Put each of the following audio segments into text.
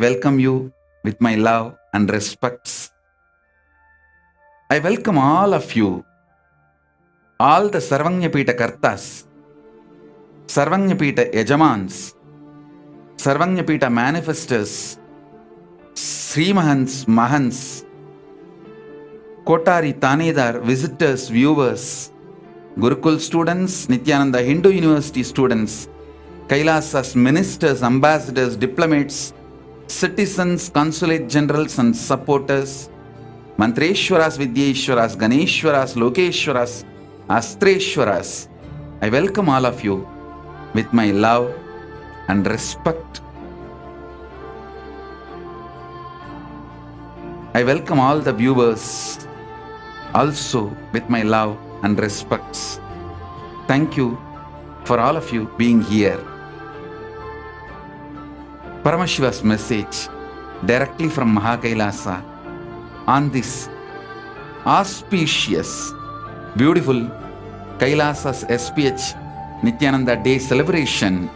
welcome you with my love and respects. I welcome all of you, all the Sarvanyapita Kartas, Sarvanyapita Yajamans, Sarvanyapita Manifestors, Srimahans, Mahans, Kotari Tanedar, visitors, viewers, Gurukul students, Nityananda Hindu University students, Kailasas ministers, ambassadors, diplomats, citizens, consulate generals and supporters, Mantreshwaras, Vidyeshwaras, Ganeshwaras, Lokeshwaras, Astreshwaras. I welcome all of you with my love and respect. I welcome all the viewers also with my love and respects. Thank you for all of you being here. Paramashiva's message directly from Mahakailasa on this auspicious, beautiful Kailasa's SPH Nityananda Day celebration.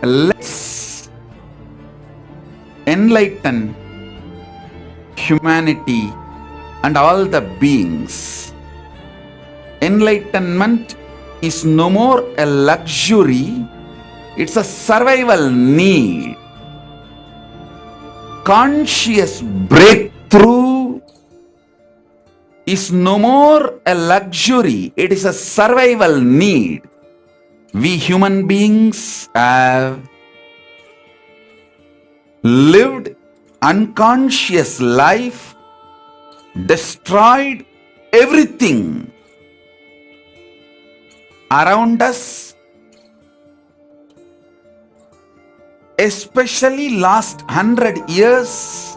Let's enlighten humanity and all the beings. Enlightenment is no more a luxury, it's a survival need. Conscious breakthrough is no more a luxury, it is a survival need. We human beings have lived unconscious life, destroyed everything around us, especially last 100 years,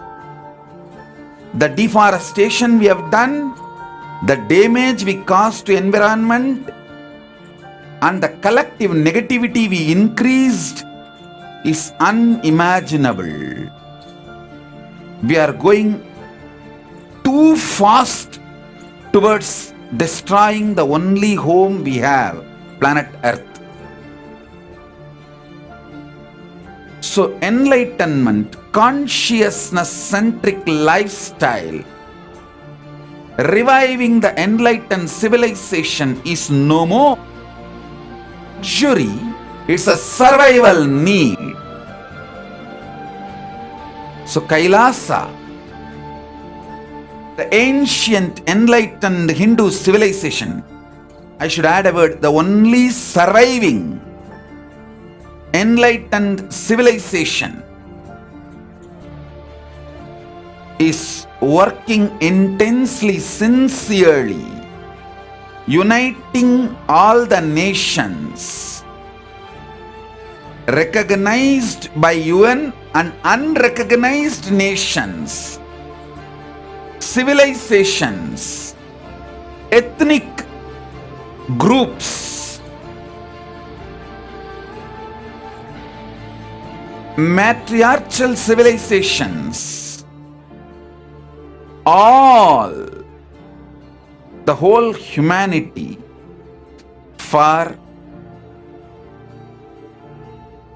the deforestation we have done, the damage we caused to environment, and the collective negativity we increased is unimaginable. We are going too fast towards destroying the only home we have, planet Earth. So enlightenment, consciousness-centric lifestyle, reviving the enlightened civilization is no more luxury, it's a survival need. So Kailasa, the ancient enlightened Hindu civilization, I should add a word, the only surviving enlightened civilization, is working intensely, sincerely, uniting all the nations, recognized by UN and unrecognized nations, civilizations, ethnic groups, matriarchal civilizations, all, the whole humanity, for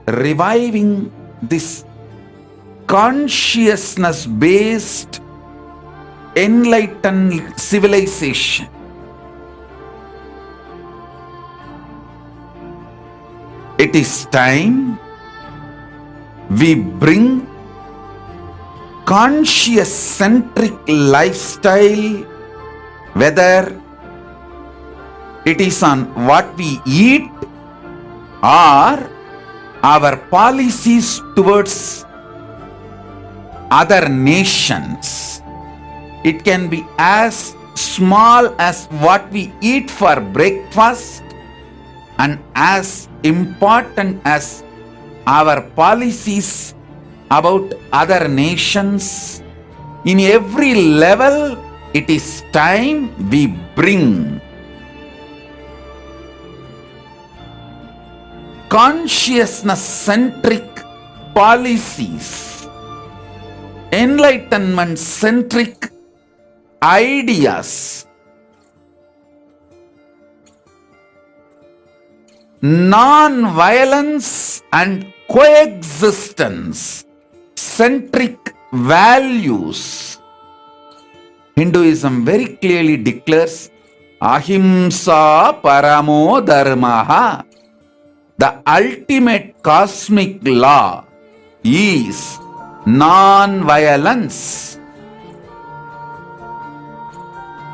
reviving this consciousness-based enlightened civilization. It is time we bring conscious-centric lifestyle, whether it is on what we eat or our policies towards other nations. It can be as small as what we eat for breakfast and as important as our policies about other nations. In every level, it is time we bring consciousness-centric policies, enlightenment-centric ideas non-violence and coexistence centric values. Hinduism very clearly declares ahimsa paramo dharmaha. The ultimate cosmic law is non-violence.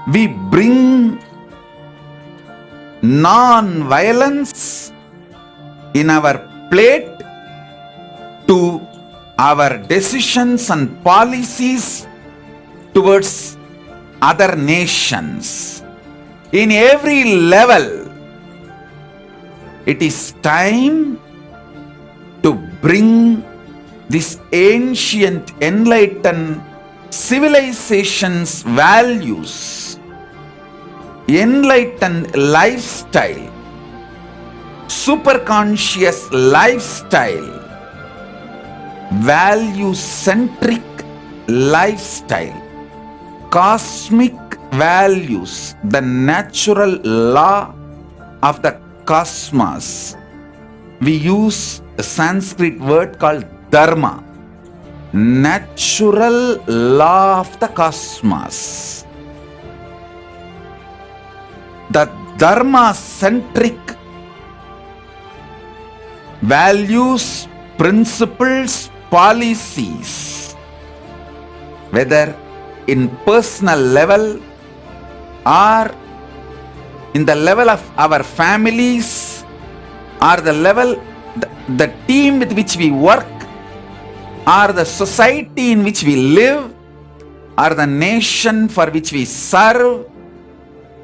We bring non-violence in our plate to our decisions and policies towards other nations. In every level, it is time to bring this ancient enlightened civilization's values, enlightened lifestyle, superconscious lifestyle, value-centric lifestyle, cosmic values, the natural law of the cosmos. We use a Sanskrit word called dharma, natural law of the cosmos. The dharma-centric values, principles, policies, whether in personal level or in the level of our families, or the level, the team with which we work, or the society in which we live, or the nation for which we serve,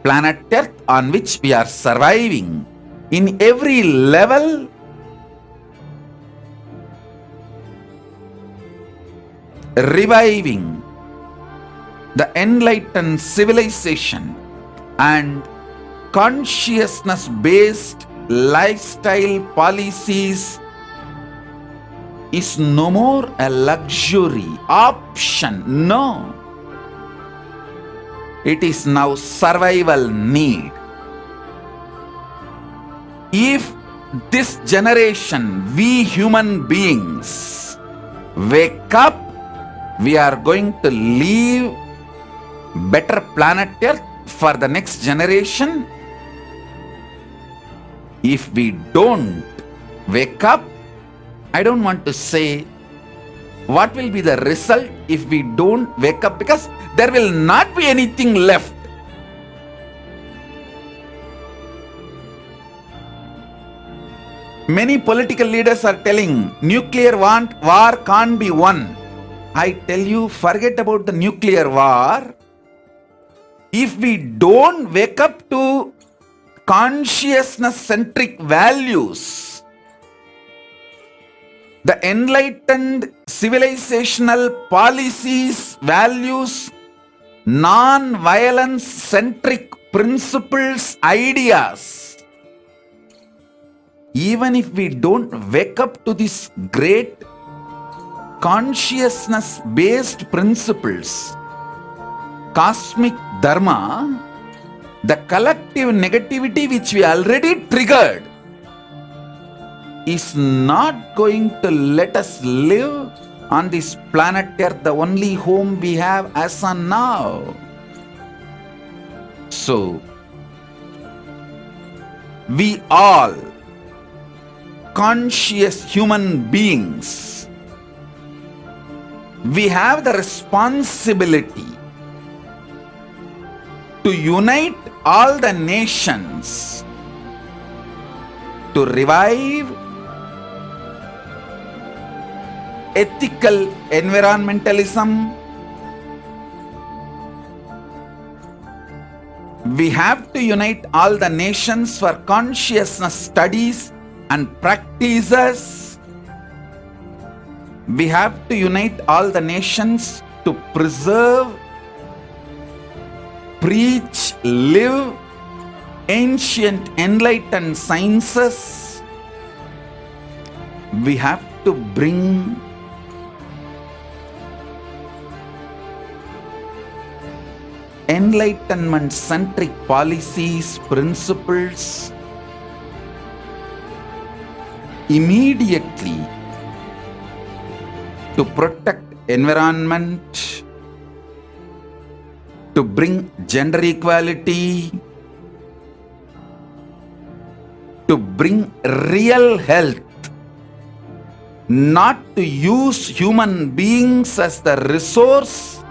planet Earth on which we are surviving. In every level, reviving the enlightened civilization and consciousness-based lifestyle policies is no more a luxury option. No. It is now survival need. If this generation, we human beings, wake up, we are going to leave better planet Earth for the next generation. If we don't wake up, I don't want to say what will be the result if we don't wake up, because there will not be anything left. Many political leaders are telling nuclear war can't be won. I tell you, forget about the nuclear war. If we don't wake up to consciousness-centric values, the enlightened civilizational policies, values, non-violence-centric principles, ideas, even if we don't wake up to these great consciousness-based principles, cosmic dharma, the collective negativity which we already triggered is not going to let us live on this planet Earth, the only home we have as of now. So, we all, conscious human beings, we have the responsibility to unite all the nations to revive ethical environmentalism. We have to unite all the nations for consciousness studies and practices. We have to unite all the nations to preserve, preach, live ancient enlightened sciences. We have to bring enlightenment-centric policies, principles, immediately to protect environment, to bring gender equality, to bring real health, not to use human beings as the resource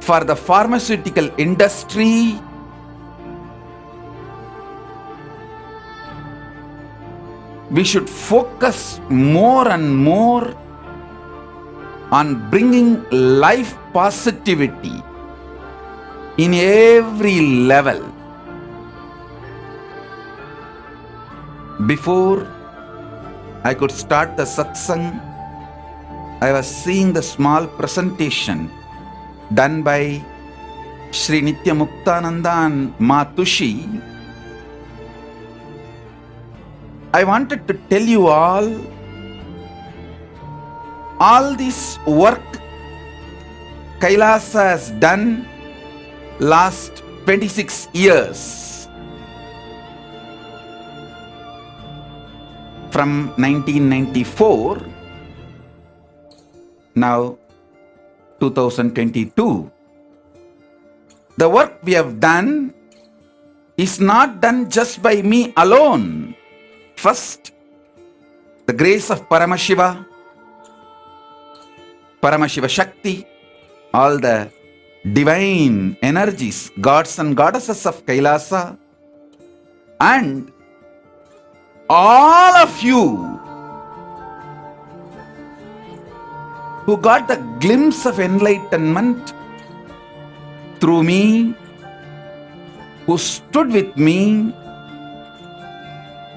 for the pharmaceutical industry, we should focus more and more on bringing life positivity in every level. Before I could start the satsang, I was seeing the small presentation done by Sri Nitya Muktananda and Ma Tushi. I wanted to tell you all this work Kailasa has done last 26 years. From 1994, now 2022. The work we have done is not done just by me alone. First, the grace of Paramashiva Shakti, all the divine energies, gods and goddesses of Kailasa, and all of you who got the glimpse of enlightenment through me, who stood with me,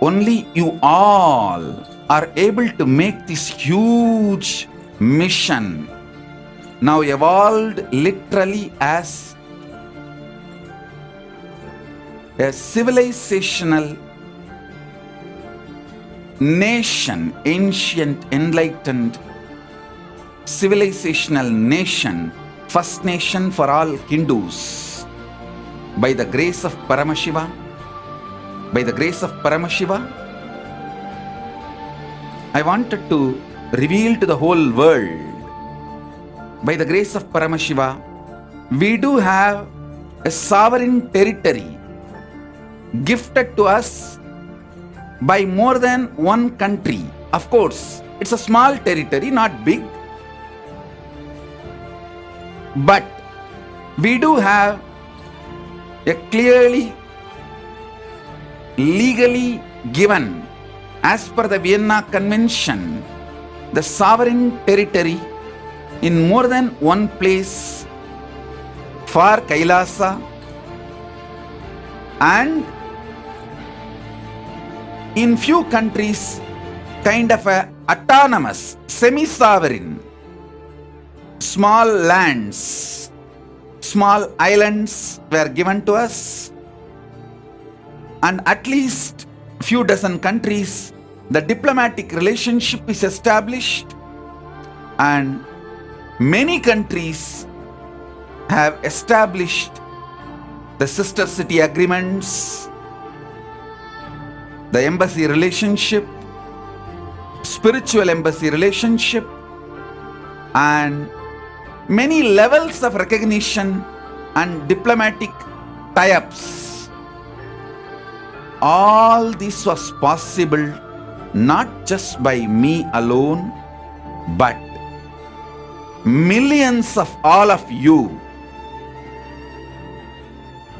only you all are able to make this huge mission now evolved literally as a civilizational nation, ancient, enlightened, civilizational nation, first nation for all Hindus. By the grace of Paramashiva, I wanted to reveal to the whole world, by the grace of Paramashiva, we do have a sovereign territory gifted to us by more than one country. Of course, it's a small territory, not big. But we do have a clearly, legally given, as per the Vienna Convention, the sovereign territory in more than one place for Kailasa, and in few countries kind of a autonomous, semi-sovereign, small lands, small islands were given to us, and at least few dozen countries the diplomatic relationship is established, and many countries have established the sister city agreements, the embassy relationship, spiritual embassy relationship, and many levels of recognition and diplomatic tie-ups. All this was possible not just by me alone, but millions of all of you,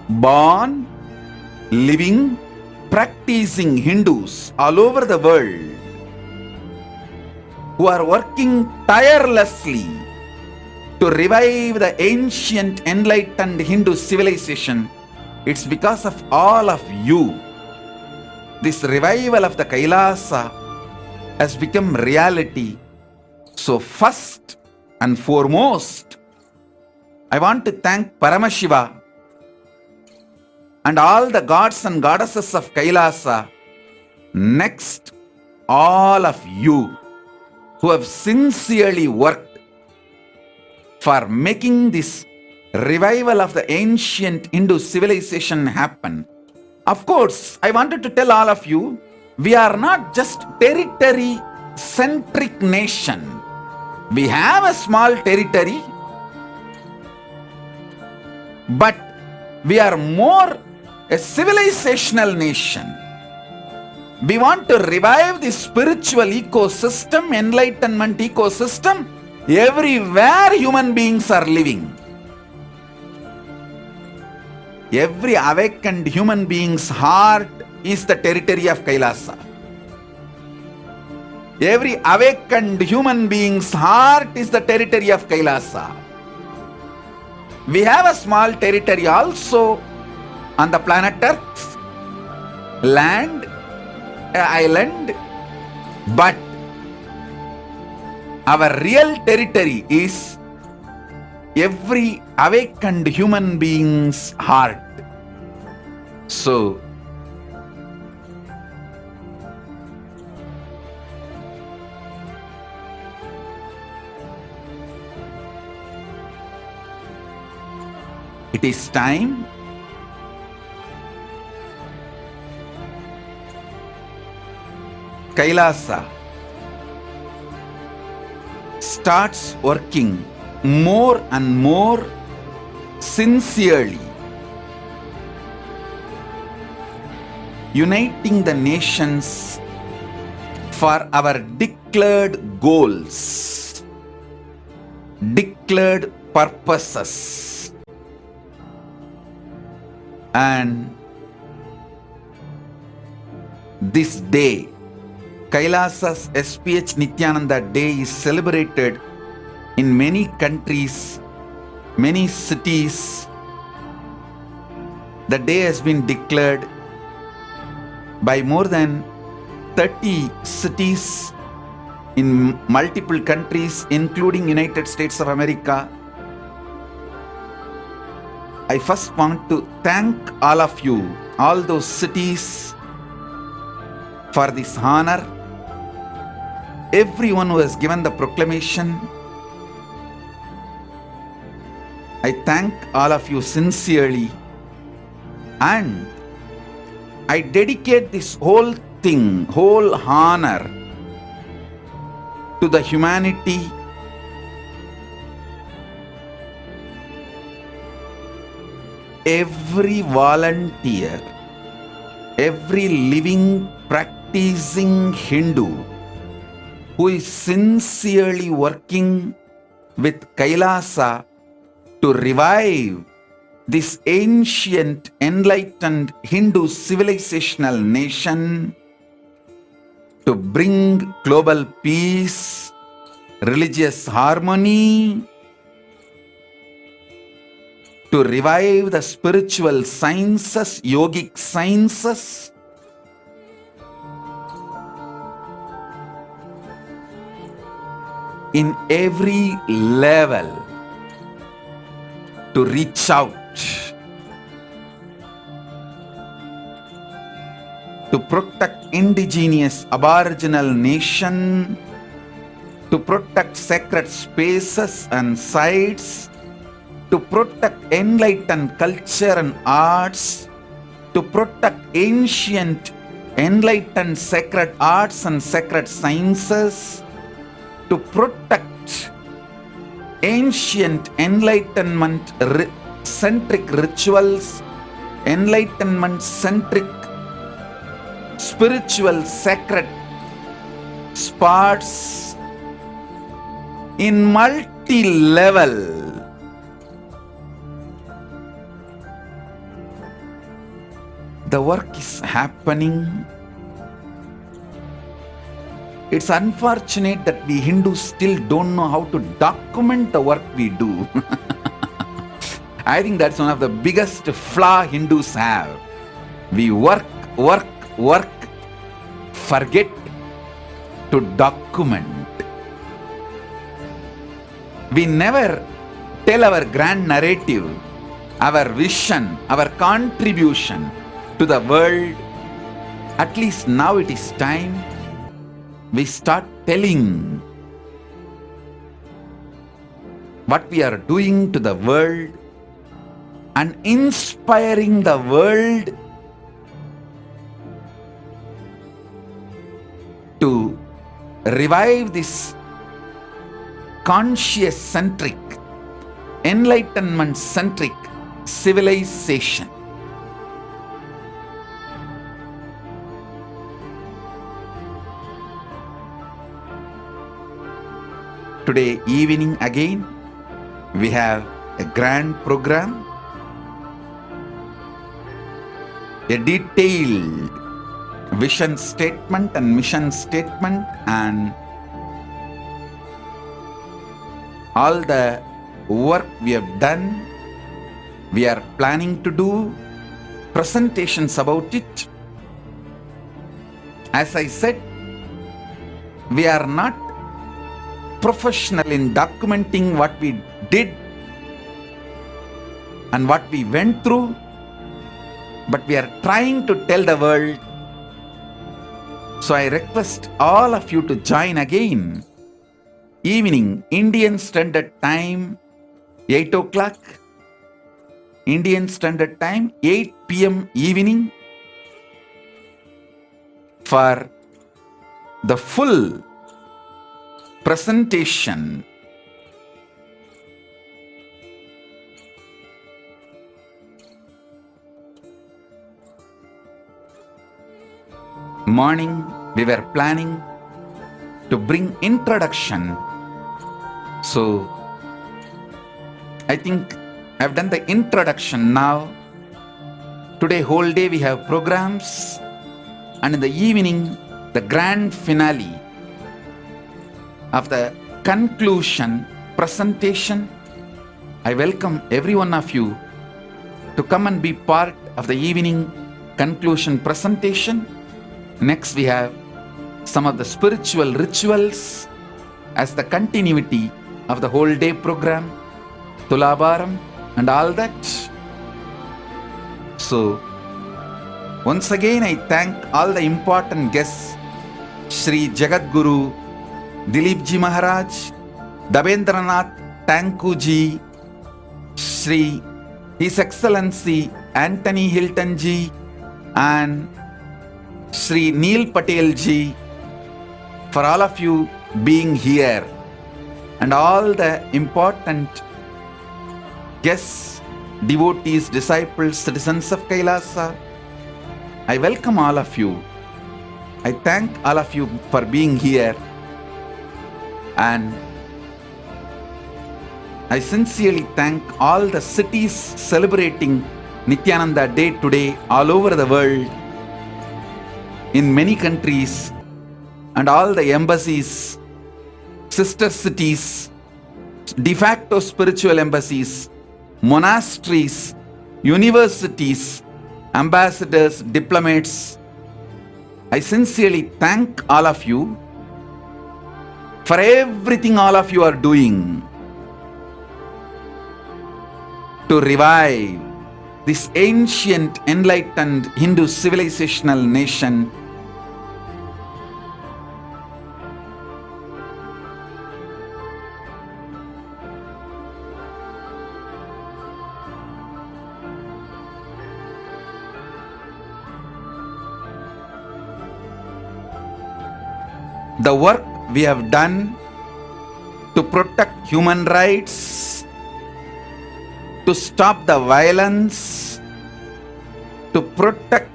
born, living, practicing Hindus all over the world, who are working tirelessly to revive the ancient enlightened Hindu civilization. It's because of all of you. This revival of the Kailasa has become reality. So first and foremost, I want to thank Paramashiva and all the gods and goddesses of Kailasa. Next, all of you who have sincerely worked for making this revival of the ancient Hindu civilization happen. Of course, I wanted to tell all of you, we are not just territory-centric nation. We have a small territory, but we are more a civilizational nation. We want to revive the spiritual ecosystem, enlightenment ecosystem, everywhere human beings are living. Every awakened human being's heart is the territory of Kailasa. Every awakened human being's heart is the territory of Kailasa. We have a small territory also on the planet Earth, land, island, but our real territory is every awakened human being's heart. So, it is time Kailasa starts working more and more sincerely, uniting the nations for our declared goals, declared purposes, and this day, Kailasa's SPH Nityananda Day is celebrated in many countries, many cities. The day has been declared by more than 30 cities in multiple countries, including United States of America. I first want to thank all of you, all those cities, for this honor. Everyone who has given the proclamation, I thank all of you sincerely, and I dedicate this whole thing, whole honor to the humanity, every volunteer, every living, practicing Hindu who is sincerely working with Kailasa to revive this ancient, enlightened Hindu civilizational nation, to bring global peace, religious harmony, to revive the spiritual sciences, yogic sciences, in every level, to reach out, to protect indigenous aboriginal nation, to protect sacred spaces and sites, to protect enlightened culture and arts, to protect ancient enlightened sacred arts and sacred sciences, to protect ancient enlightenment centric rituals, enlightenment centric spiritual sacred spots in multi-level. The work is happening. It's unfortunate that we Hindus still don't know how to document the work we do. I think that's one of the biggest flaw Hindus have. We work, forget to document. We never tell our grand narrative, our vision, our contribution to the world. At least now it is time we start telling what we are doing to the world and inspiring the world to revive this conscious centric, enlightenment centric civilization. Today evening again, we have a grand program, a detailed vision statement and mission statement, and all the work we have done, we are planning to do presentations about it. As I said, we are not professional in documenting what we did and what we went through, but we are trying to tell the world. So I request all of you to join again. Evening, Indian Standard Time, 8 o'clock. Indian Standard Time, 8 p.m. evening, for the full presentation. Morning, we were planning to bring introduction. So, I think I've done the introduction now. Today, whole day we have programs, and in the evening, the grand finale of the conclusion presentation. I welcome every one of you to come and be part of the evening conclusion presentation. Next, we have some of the spiritual rituals as the continuity of the whole day program, Tulabharam and all that. So, once again, I thank all the important guests, Sri Jagadguru Dilip Ji Maharaj, Dabendranath Tanku Ji, Sri His Excellency Anthony Hilton Ji, and Sri Neil Patel Ji, for all of you being here, and all the important guests, devotees, disciples, citizens of Kailasa. I welcome all of you. I thank all of you for being here, and I sincerely thank all the cities celebrating Nityananda Day today all over the world, in many countries, and all the embassies, sister cities, de facto spiritual embassies, monasteries, universities, ambassadors, diplomats. I sincerely thank all of you for everything all of you are doing to revive this ancient, enlightened Hindu civilizational nation. The work we have done to protect human rights, to stop the violence, to protect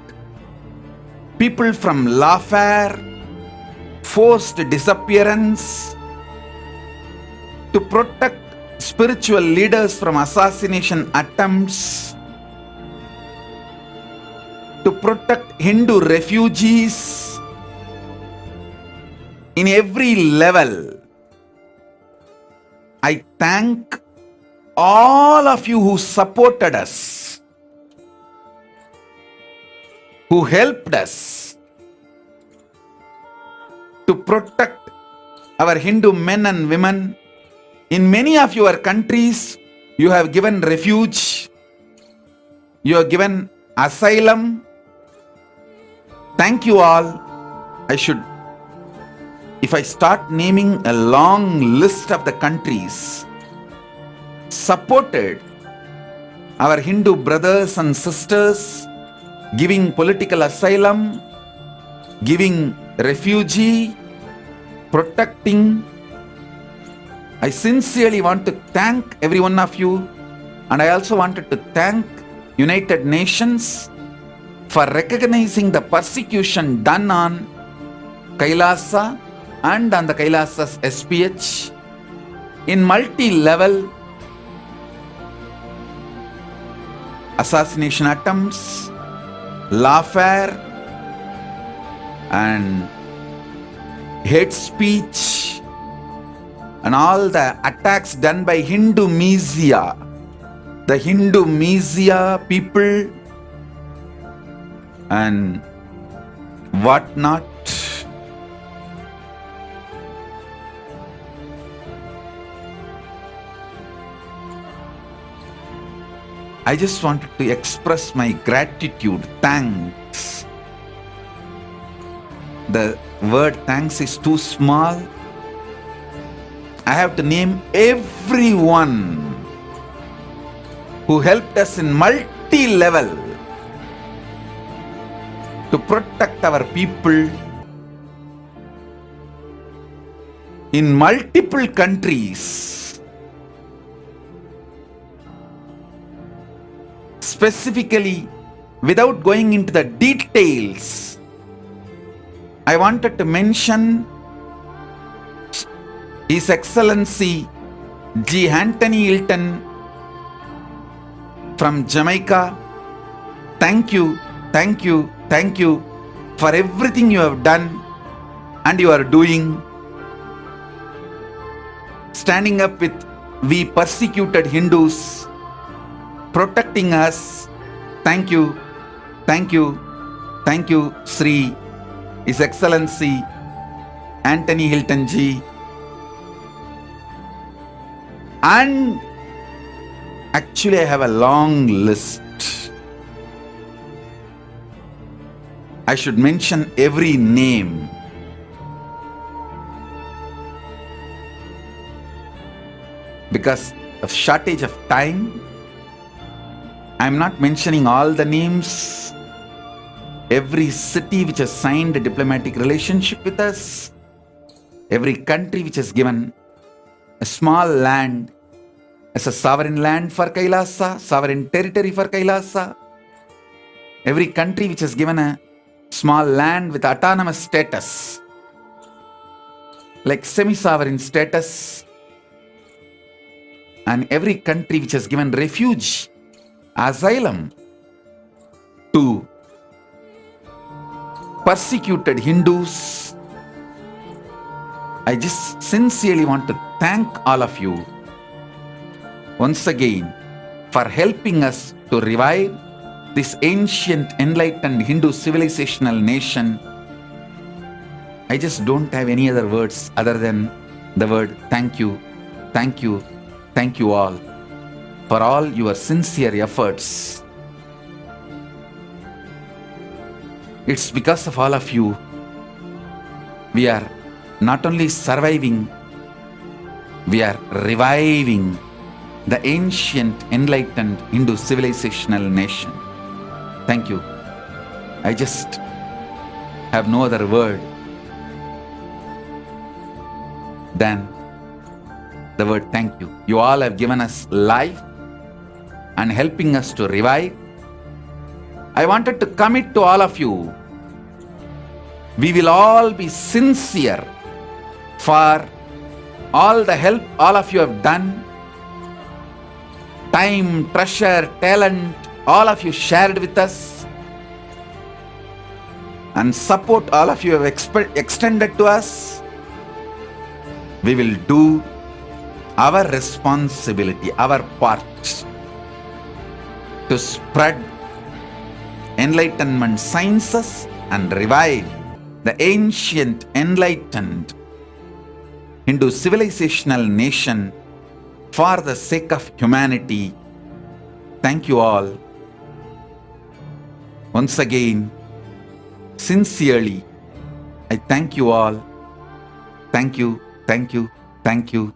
people from lawfare, forced disappearance, to protect spiritual leaders from assassination attempts, to protect Hindu refugees in every level. I thank all of you who supported us, who helped us to protect our Hindu men and women. In many of your countries, you have given refuge, you have given asylum. Thank you all. If I start naming a long list of the countries supported our Hindu brothers and sisters, giving political asylum, giving refugee, protecting. I sincerely want to thank every one of you, and I also wanted to thank United Nations for recognizing the persecution done on Kailasa and on the Kailasa's SPH in multi-level assassination attempts, lawfare, and hate speech, and all the attacks done by Hindu Mizia, the Hindu Mizia people, and whatnot. I just wanted to express my gratitude, thanks. The word thanks is too small. I have to name everyone who helped us in multi-level to protect our people in multiple countries. Specifically, without going into the details, I wanted to mention His Excellency G. Anthony Hilton from Jamaica. Thank you, thank you, thank you for everything you have done and you are doing. Standing up with we persecuted Hindus, protecting us. Thank you, thank you, thank you, Sri His Excellency Anthony Hilton Ji. And actually I have a long list. I should mention every name. Because of shortage of time, I'm not mentioning all the names. Every city which has signed a diplomatic relationship with us, every country which has given a small land as a sovereign land for Kailasa, sovereign territory for Kailasa, every country which has given a small land with autonomous status, like semi-sovereign status, and every country which has given refuge, asylum to persecuted Hindus. I just sincerely want to thank all of you once again for helping us to revive this ancient enlightened Hindu civilizational nation. I just don't have any other words other than the word thank you, thank you, thank you all for all your sincere efforts. It's because of all of you we are not only surviving, we are reviving the ancient enlightened Hindu civilizational nation. Thank you. I just have no other word than the word thank you. You all have given us life and helping us to revive. I wanted to commit to all of you. We will all be sincere for all the help all of you have done. Time, treasure, talent, all of you shared with us. And support all of you have extended to us. We will do our responsibility, our part to spread enlightenment sciences and revive the ancient enlightened Hindu civilizational nation for the sake of humanity. Thank you all. Once again, sincerely, I thank you all. Thank you, thank you, thank you.